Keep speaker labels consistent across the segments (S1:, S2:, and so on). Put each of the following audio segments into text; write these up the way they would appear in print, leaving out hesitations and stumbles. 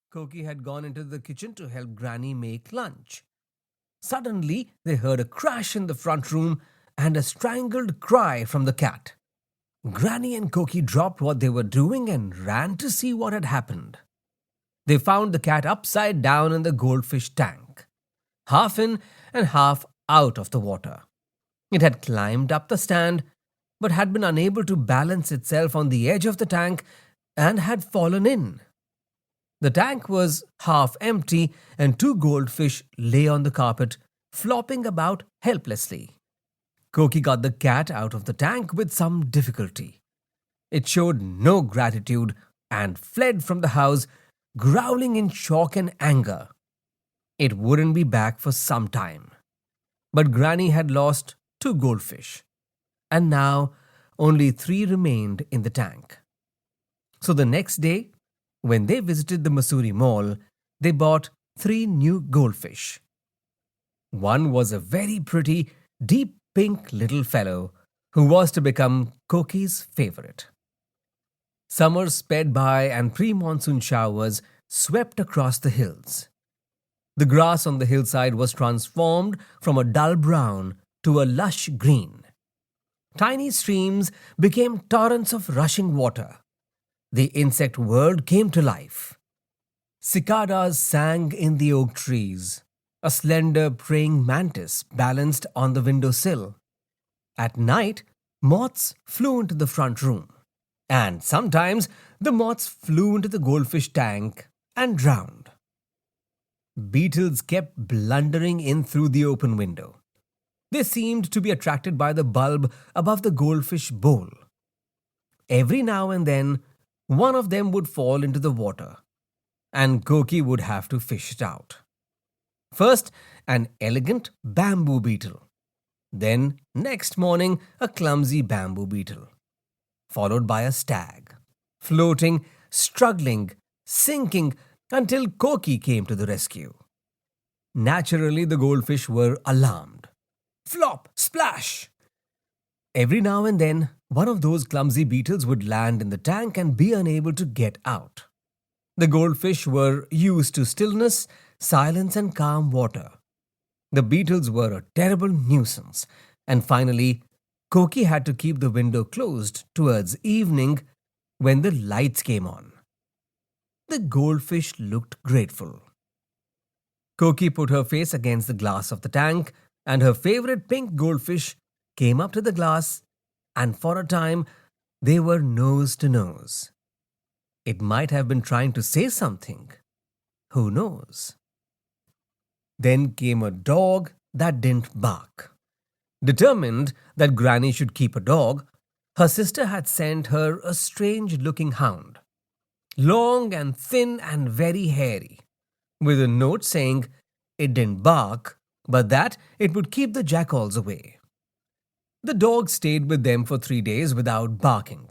S1: Koki had gone into the kitchen to help Granny make lunch. Suddenly, they heard a crash in the front room and a strangled cry from the cat. Granny and Koki dropped what they were doing and ran to see what had happened. They found the cat upside down in the goldfish tank, half in and half out of the water. It had climbed up the stand, but had been unable to balance itself on the edge of the tank and had fallen in. The tank was half empty, and two goldfish lay on the carpet, flopping about helplessly. Koki got the cat out of the tank with some difficulty. It showed no gratitude and fled from the house, growling in shock and anger. It wouldn't be back for some time. But Granny had lost two goldfish, and now only three remained in the tank. So the next day, when they visited the Mussoorie Mall, they bought three new goldfish. One was a very pretty, deep pink little fellow who was to become Koki's favorite. Summers sped by and pre-monsoon showers swept across the hills. The grass on the hillside was transformed from a dull brown to a lush green. Tiny streams became torrents of rushing water. The insect world came to life. Cicadas sang in the oak trees. A slender praying mantis balanced on the windowsill. At night, moths flew into the front room. And sometimes the moths flew into the goldfish tank and drowned. Beetles kept blundering in through the open window. They seemed to be attracted by the bulb above the goldfish bowl. Every now and then, one of them would fall into the water, and Koki would have to fish it out. First, an elegant bamboo beetle. Then, next morning, a clumsy bamboo beetle. Followed by a stag. Floating, struggling, sinking, until Koki came to the rescue. Naturally, the goldfish were alarmed. Flop! Splash! Every now and then, one of those clumsy beetles would land in the tank and be unable to get out. The goldfish were used to stillness, silence and calm water. The beetles were a terrible nuisance, and finally, Koki had to keep the window closed towards evening when the lights came on. The goldfish looked grateful. Koki put her face against the glass of the tank, and her favorite pink goldfish came up to the glass, and for a time they were nose to nose. It might have been trying to say something. Who knows? Then came a dog that didn't bark. Determined that Granny should keep a dog, her sister had sent her a strange-looking hound, long and thin and very hairy, with a note saying it didn't bark, but that it would keep the jackals away. The dog stayed with them for 3 days without barking.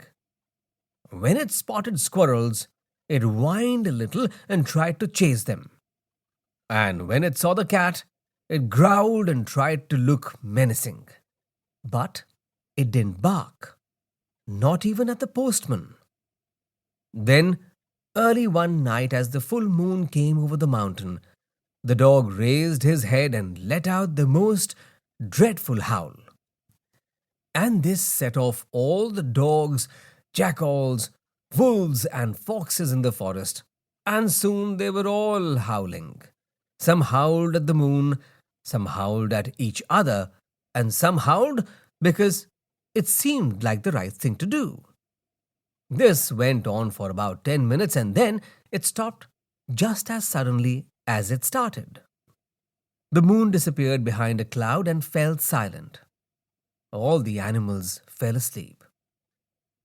S1: When it spotted squirrels, it whined a little and tried to chase them. And when it saw the cat, it growled and tried to look menacing. But it didn't bark, not even at the postman. Then, early one night as the full moon came over the mountain, the dog raised his head and let out the most dreadful howl. And this set off all the dogs, jackals, wolves and foxes in the forest, and soon they were all howling. Some howled at the moon, some howled at each other, and some howled because it seemed like the right thing to do. This went on for about 10 minutes and then it stopped just as suddenly as it started. The moon disappeared behind a cloud and fell silent. All the animals fell asleep.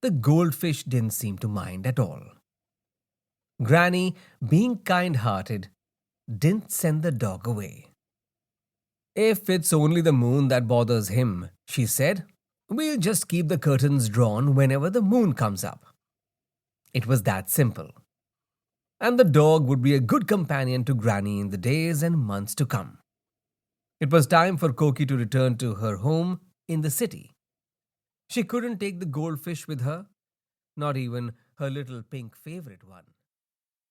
S1: The goldfish didn't seem to mind at all. Granny, being kind-hearted, didn't send the dog away. "If it's only the moon that bothers him," she said, "we'll just keep the curtains drawn whenever the moon comes up." It was that simple. And the dog would be a good companion to Granny in the days and months to come. It was time for Koki to return to her home in the city. She couldn't take the goldfish with her, not even her little pink favorite one.